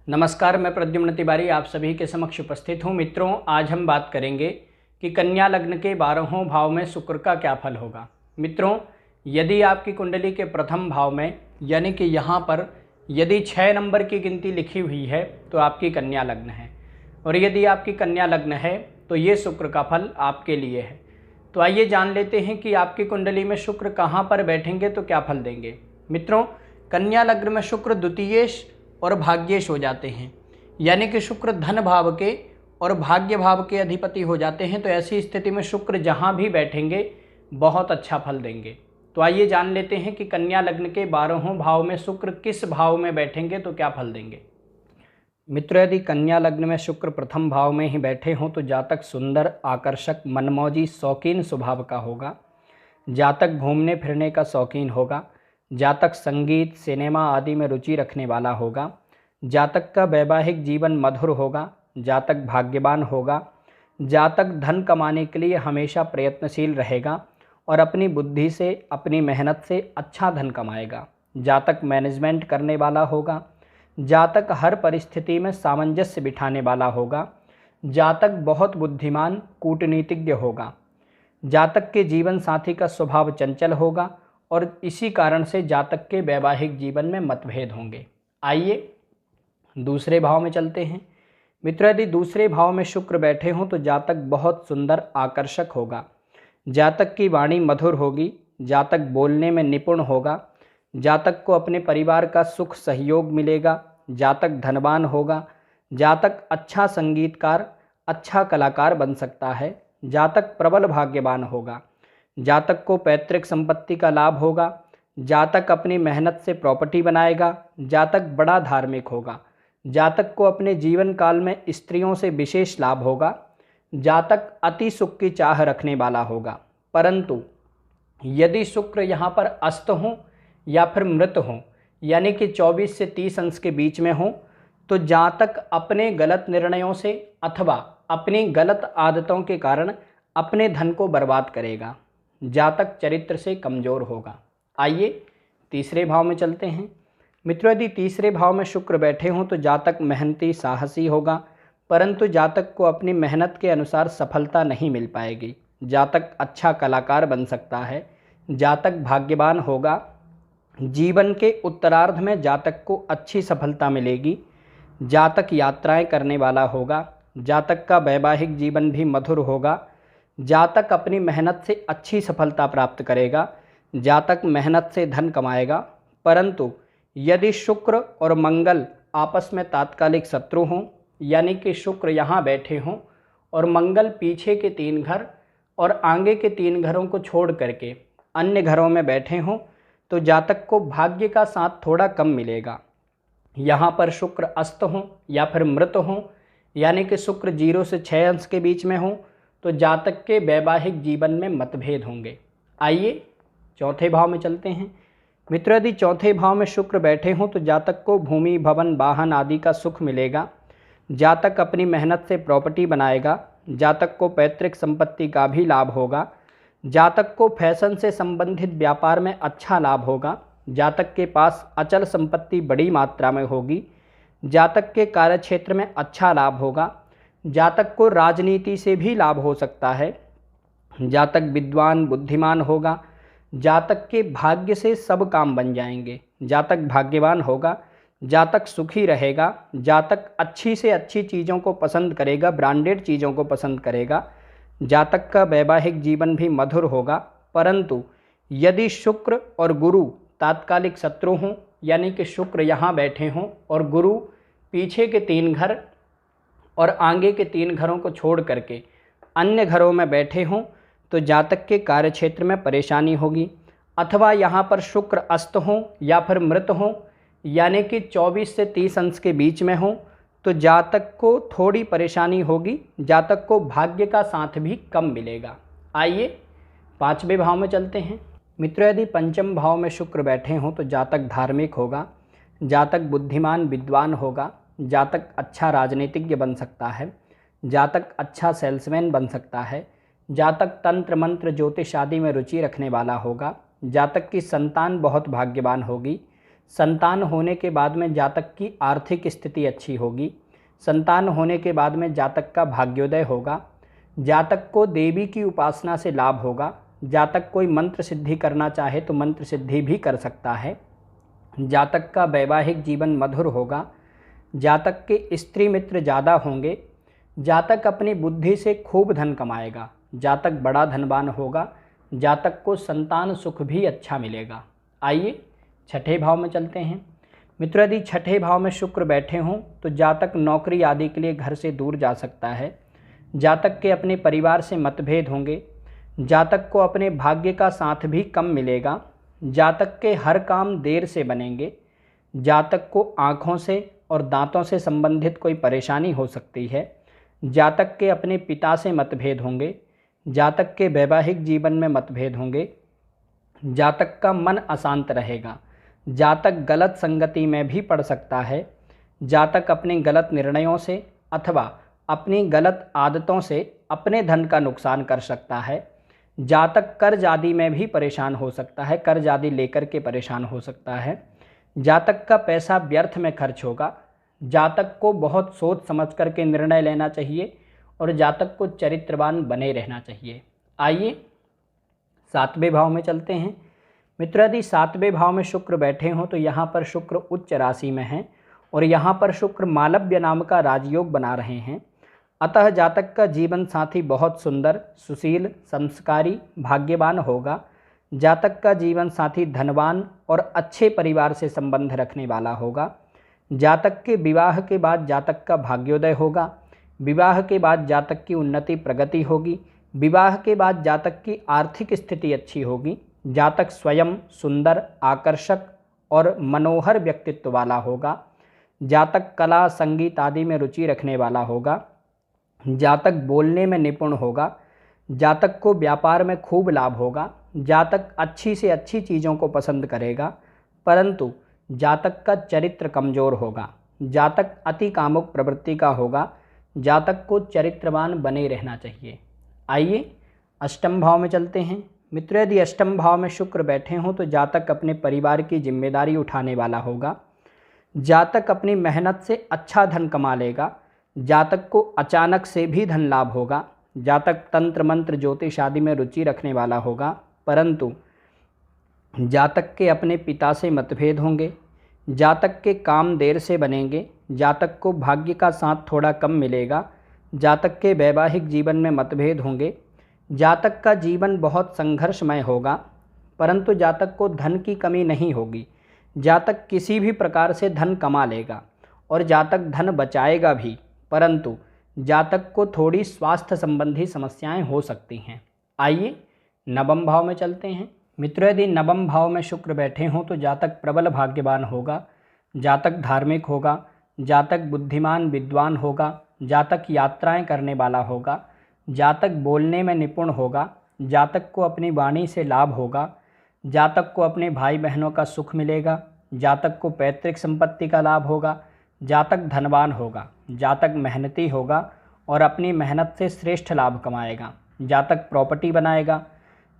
नमस्कार, मैं प्रद्युम्न तिवारी आप सभी के समक्ष उपस्थित हूँ। मित्रों, आज हम बात करेंगे कि कन्या लग्न के 12वें भाव में शुक्र का क्या फल होगा। मित्रों, यदि आपकी कुंडली के प्रथम भाव में यानी कि यहाँ पर यदि 6 नंबर की गिनती लिखी हुई है तो आपकी कन्या लग्न है, और यदि आपकी कन्या लग्न है तो ये शुक्र का फल आपके लिए है। तो आइए जान लेते हैं कि आपकी कुंडली में शुक्र कहाँ पर बैठेंगे तो क्या फल देंगे। मित्रों, कन्या लग्न में शुक्र द्वितीयेश और भाग्येश हो जाते हैं, यानी कि शुक्र धन भाव के और भाग्य भाव के अधिपति हो जाते हैं। तो ऐसी स्थिति में शुक्र जहाँ भी बैठेंगे बहुत अच्छा फल देंगे। तो आइए जान लेते हैं कि कन्या लग्न के 12वें भाव में शुक्र किस भाव में बैठेंगे तो क्या फल देंगे। मित्रों, यदि कन्या लग्न में शुक्र प्रथम भाव में ही बैठे हों तो जातक सुंदर, आकर्षक, मनमौजी, शौकीन स्वभाव का होगा। जातक घूमने फिरने का शौकीन होगा। जातक संगीत, सिनेमा आदि में रुचि रखने वाला होगा। जातक का वैवाहिक जीवन मधुर होगा। जातक भाग्यवान होगा। जातक धन कमाने के लिए हमेशा प्रयत्नशील रहेगा और अपनी बुद्धि से, अपनी मेहनत से अच्छा धन कमाएगा। जातक मैनेजमेंट करने वाला होगा। जातक हर परिस्थिति में सामंजस्य बिठाने वाला होगा। जातक बहुत बुद्धिमान, कूटनीतिज्ञ होगा। जातक के जीवन साथी का स्वभाव चंचल होगा और इसी कारण से जातक के वैवाहिक जीवन में मतभेद होंगे। आइए दूसरे भाव में चलते हैं। मित्रों, यदि दूसरे भाव में शुक्र बैठे हों तो जातक बहुत सुंदर, आकर्षक होगा। जातक की वाणी मधुर होगी। जातक बोलने में निपुण होगा। जातक को अपने परिवार का सुख सहयोग मिलेगा। जातक धनवान होगा। जातक अच्छा संगीतकार, अच्छा कलाकार बन सकता है। जातक प्रबल भाग्यवान होगा। जातक को पैतृक संपत्ति का लाभ होगा। जातक अपनी मेहनत से प्रॉपर्टी बनाएगा। जातक बड़ा धार्मिक होगा। जातक को अपने जीवन काल में स्त्रियों से विशेष लाभ होगा। जातक अति सुख की चाह रखने वाला होगा। परंतु यदि शुक्र यहाँ पर अस्त हों या फिर मृत हों, यानी कि 24 से 30 अंश के बीच में हों, तो जातक अपने गलत निर्णयों से अथवा अपनी गलत आदतों के कारण अपने धन को बर्बाद करेगा। जातक चरित्र से कमज़ोर होगा। आइए तीसरे भाव में चलते हैं। मित्रों, यदि तीसरे भाव में शुक्र बैठे हों तो जातक मेहनती, साहसी होगा, परंतु जातक को अपनी मेहनत के अनुसार सफलता नहीं मिल पाएगी। जातक अच्छा कलाकार बन सकता है। जातक भाग्यवान होगा। जीवन के उत्तरार्ध में जातक को अच्छी सफलता मिलेगी। जातक यात्राएं करने वाला होगा। जातक का वैवाहिक जीवन भी मधुर होगा। जातक अपनी मेहनत से अच्छी सफलता प्राप्त करेगा। जातक मेहनत से धन कमाएगा। परंतु यदि शुक्र और मंगल आपस में तात्कालिक शत्रु हों, यानी कि शुक्र यहाँ बैठे हों और मंगल पीछे के 3 घर और आगे के 3 घरों को छोड़ करके अन्य घरों में बैठे हों, तो जातक को भाग्य का साथ थोड़ा कम मिलेगा। यहाँ पर शुक्र अस्त हों या फिर मृत हों, यानी कि शुक्र 0 से 6 अंश के बीच में हों, तो जातक के वैवाहिक जीवन में मतभेद होंगे। आइए चौथे भाव में चलते हैं। मित्रों, यदि चौथे भाव में शुक्र बैठे हों तो जातक को भूमि, भवन, वाहन आदि का सुख मिलेगा। जातक अपनी मेहनत से प्रॉपर्टी बनाएगा। जातक को पैतृक संपत्ति का भी लाभ होगा। जातक को फैशन से संबंधित व्यापार में अच्छा लाभ होगा। जातक के पास अचल संपत्ति बड़ी मात्रा में होगी। जातक के कार्यक्षेत्र में अच्छा लाभ होगा। जातक को राजनीति से भी लाभ हो सकता है। जातक विद्वान, बुद्धिमान होगा। जातक के भाग्य से सब काम बन जाएंगे। जातक भाग्यवान होगा। जातक सुखी रहेगा। जातक अच्छी से अच्छी चीज़ों को पसंद करेगा, ब्रांडेड चीज़ों को पसंद करेगा। जातक का वैवाहिक जीवन भी मधुर होगा। परंतु यदि शुक्र और गुरु तात्कालिक शत्रु हों, यानी कि शुक्र यहाँ बैठे हों और गुरु पीछे के 3 घर और आगे के 3 घरों को छोड़ करके अन्य घरों में बैठे हों, तो जातक के कार्यक्षेत्र में परेशानी होगी। अथवा यहाँ पर शुक्र अस्त हों या फिर मृत हों, यानी कि 24 से 30 अंश के बीच में हों, तो जातक को थोड़ी परेशानी होगी। जातक को भाग्य का साथ भी कम मिलेगा। आइए पांचवें भाव में चलते हैं। मित्रों, यदि पंचम भाव में शुक्र बैठे हों तो जातक धार्मिक होगा। जातक बुद्धिमान, विद्वान होगा। जातक अच्छा राजनीतिज्ञ बन सकता है। जातक अच्छा सेल्समैन बन सकता है। जातक तंत्र मंत्र ज्योतिष आदि में रुचि रखने वाला होगा। जातक की संतान बहुत भाग्यवान होगी। संतान होने के बाद में जातक की आर्थिक स्थिति अच्छी होगी। संतान होने के बाद में जातक का भाग्योदय होगा। जातक को देवी की उपासना से लाभ होगा। जातक कोई मंत्र सिद्धि करना चाहे तो मंत्र सिद्धि भी कर सकता है। जातक का वैवाहिक जीवन मधुर होगा। जातक के स्त्री मित्र ज़्यादा होंगे। जातक अपनी बुद्धि से खूब धन कमाएगा। जातक बड़ा धनवान होगा। जातक को संतान सुख भी अच्छा मिलेगा। आइए छठे भाव में चलते हैं। मित्रों, यदि छठे भाव में शुक्र बैठे हों तो जातक नौकरी आदि के लिए घर से दूर जा सकता है। जातक के अपने परिवार से मतभेद होंगे। जातक को अपने भाग्य का साथ भी कम मिलेगा। जातक के हर काम देर से बनेंगे। जातक को आँखों से और दांतों से संबंधित कोई परेशानी हो सकती है। जातक के अपने पिता से मतभेद होंगे। जातक के वैवाहिक जीवन में मतभेद होंगे। जातक का मन अशांत रहेगा। जातक गलत संगति में भी पड़ सकता है। जातक अपने गलत निर्णयों से अथवा अपनी गलत आदतों से अपने धन का नुकसान कर सकता है। जातक कर्ज आदि में भी परेशान हो सकता है। कर्ज आदि लेकर के परेशान हो सकता है। जातक का पैसा व्यर्थ में खर्च होगा। जातक को बहुत सोच समझ करके निर्णय लेना चाहिए और जातक को चरित्रवान बने रहना चाहिए। आइए सातवें भाव में चलते हैं। मित्रों, यदि सातवें भाव में शुक्र बैठे हों तो यहाँ पर शुक्र उच्च राशि में हैं और यहाँ पर शुक्र मालव्य नाम का राजयोग बना रहे हैं। अतः जातक का जीवन साथी बहुत सुंदर, सुशील, संस्कारी, भाग्यवान होगा। जातक का जीवन साथी धनवान और अच्छे परिवार से संबंध रखने वाला होगा। जातक के विवाह के बाद जातक का भाग्योदय होगा। विवाह के बाद जातक की उन्नति प्रगति होगी। विवाह के बाद जातक की आर्थिक स्थिति अच्छी होगी। जातक स्वयं सुंदर, आकर्षक और मनोहर व्यक्तित्व वाला होगा। जातक कला, संगीत आदि में रुचि रखने वाला होगा। जातक बोलने में निपुण होगा। जातक को व्यापार में खूब लाभ होगा। जातक अच्छी से अच्छी चीज़ों को पसंद करेगा, परंतु जातक का चरित्र कमज़ोर होगा। जातक अति कामुक प्रवृत्ति का होगा। जातक को चरित्रवान बने रहना चाहिए। आइए अष्टम भाव में चलते हैं। मित्रों, यदि अष्टम भाव में शुक्र बैठे हों तो जातक अपने परिवार की जिम्मेदारी उठाने वाला होगा। जातक अपनी मेहनत से अच्छा धन कमा लेगा। जातक को अचानक से भी धन लाभ होगा। जातक तंत्र मंत्र ज्योतिष आदि में रुचि रखने वाला होगा, परंतु जातक के अपने पिता से मतभेद होंगे। जातक के काम देर से बनेंगे। जातक को भाग्य का साथ थोड़ा कम मिलेगा। जातक के वैवाहिक जीवन में मतभेद होंगे। जातक का जीवन बहुत संघर्षमय होगा, परंतु जातक को धन की कमी नहीं होगी। जातक किसी भी प्रकार से धन कमा लेगा और जातक धन बचाएगा भी, परंतु जातक को थोड़ी स्वास्थ्य संबंधी समस्याएं हो सकती हैं। आइए नवम भाव में चलते हैं। मित्रों, यदि नवम भाव में शुक्र बैठे हों तो जातक प्रबल भाग्यवान होगा। जातक धार्मिक होगा। जातक बुद्धिमान विद्वान होगा। जातक यात्राएं करने वाला होगा। जातक बोलने में निपुण होगा। जातक को अपनी वाणी से लाभ होगा। जातक को अपने भाई बहनों का सुख मिलेगा। जातक को पैतृक संपत्ति का लाभ होगा। जातक धनवान होगा। जातक मेहनती होगा और अपनी मेहनत से श्रेष्ठ लाभ कमाएगा। जातक प्रॉपर्टी बनाएगा।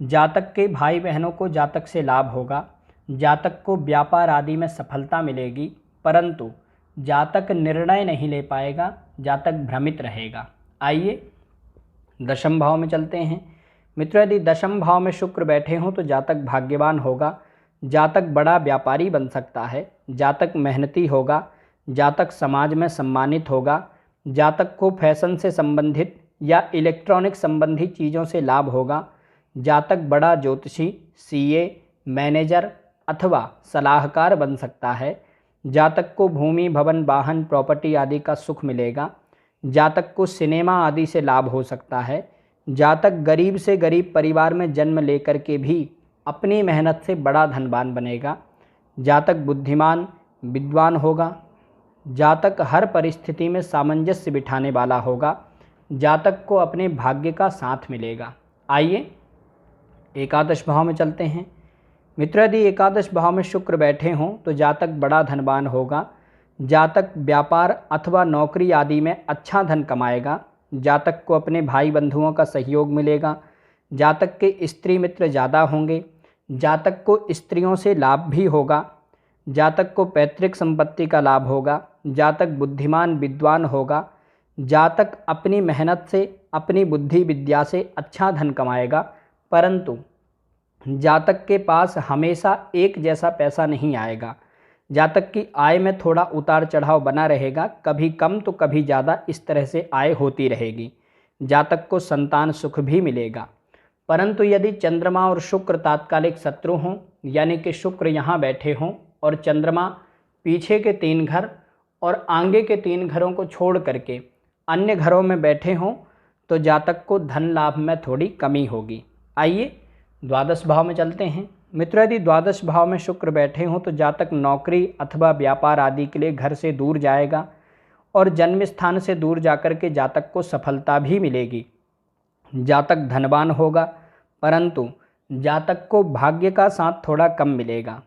जातक के भाई बहनों को जातक से लाभ होगा। जातक को व्यापार आदि में सफलता मिलेगी, परंतु जातक निर्णय नहीं ले पाएगा। जातक भ्रमित रहेगा। आइए दशम भाव में चलते हैं। मित्रों, यदि दशम भाव में शुक्र बैठे हों तो जातक भाग्यवान होगा। जातक बड़ा व्यापारी बन सकता है। जातक मेहनती होगा। जातक समाज में सम्मानित होगा। जातक को फैशन से संबंधित या इलेक्ट्रॉनिक संबंधी चीज़ों से लाभ होगा। जातक बड़ा ज्योतिषी, सीए, मैनेजर अथवा सलाहकार बन सकता है। जातक को भूमि, भवन, वाहन, प्रॉपर्टी आदि का सुख मिलेगा। जातक को सिनेमा आदि से लाभ हो सकता है। जातक गरीब से गरीब परिवार में जन्म लेकर के भी अपनी मेहनत से बड़ा धनवान बनेगा। जातक बुद्धिमान विद्वान होगा। जातक हर परिस्थिति में सामंजस्य बिठाने वाला होगा। जातक को अपने भाग्य का साथ मिलेगा। आइए एकादश भाव में चलते हैं। मित्रों, यदि एकादश भाव में शुक्र बैठे हों तो जातक बड़ा धनवान होगा। जातक व्यापार अथवा नौकरी आदि में अच्छा धन कमाएगा। जातक को अपने भाई बंधुओं का सहयोग मिलेगा। जातक के स्त्री मित्र ज़्यादा होंगे। जातक को स्त्रियों से लाभ भी होगा। जातक को पैतृक संपत्ति का लाभ होगा, जातक बुद्धिमान विद्वान होगा, जातक अपनी मेहनत से अपनी बुद्धि विद्या से अच्छा धन कमाएगा, परंतु जातक के पास हमेशा एक जैसा पैसा नहीं आएगा। जातक की आय में थोड़ा उतार चढ़ाव बना रहेगा, कभी कम तो कभी ज़्यादा, इस तरह से आय होती रहेगी। जातक को संतान सुख भी मिलेगा, परंतु यदि चंद्रमा और शुक्र तात्कालिक शत्रु हों, यानी कि शुक्र यहाँ बैठे हों और चंद्रमा पीछे के 3 घर और आगे के 3 घरों को छोड़ करके अन्य घरों में बैठे हों, तो जातक को धन लाभ में थोड़ी कमी होगी। आइए द्वादश भाव में चलते हैं। मित्रों, यदि द्वादश भाव में शुक्र बैठे हों तो जातक नौकरी अथवा व्यापार आदि के लिए घर से दूर जाएगा और जन्म स्थान से दूर जाकर के जातक को सफलता भी मिलेगी। जातक धनवान होगा, परंतु जातक को भाग्य का साथ थोड़ा कम मिलेगा।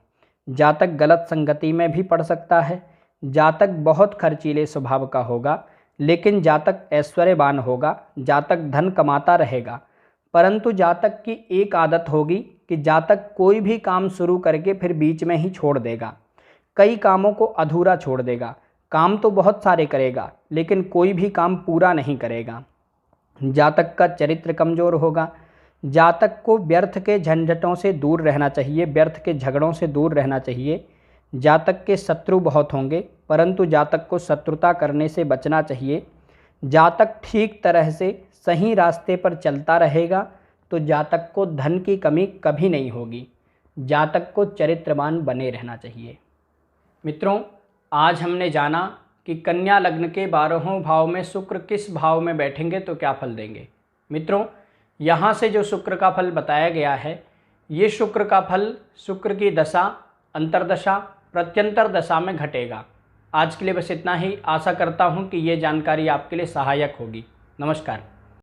जातक गलत संगति में भी पड़ सकता है। जातक बहुत खर्चीले स्वभाव का होगा, लेकिन जातक ऐश्वर्यवान होगा। जातक धन कमाता रहेगा, परंतु जातक की एक आदत होगी कि जातक कोई भी काम शुरू करके फिर बीच में ही छोड़ देगा, कई कामों को अधूरा छोड़ देगा। काम तो बहुत सारे करेगा, लेकिन कोई भी काम पूरा नहीं करेगा। जातक का चरित्र कमज़ोर होगा। जातक को व्यर्थ के झंझटों से दूर रहना चाहिए, व्यर्थ के झगड़ों से दूर रहना चाहिए। जातक के शत्रु बहुत होंगे, परंतु जातक को शत्रुता करने से बचना चाहिए। जातक ठीक तरह से सही रास्ते पर चलता रहेगा तो जातक को धन की कमी कभी नहीं होगी। जातक को चरित्रवान बने रहना चाहिए। मित्रों, आज हमने जाना कि कन्या लग्न के 12वें भाव में शुक्र किस भाव में बैठेंगे तो क्या फल देंगे। मित्रों, यहाँ से जो शुक्र का फल बताया गया है, ये शुक्र का फल शुक्र की दशा, अंतर्दशा, प्रत्यंतर दशा में घटेगा। आज के लिए बस इतना ही। आशा करता हूँ कि ये जानकारी आपके लिए सहायक होगी। नमस्कार।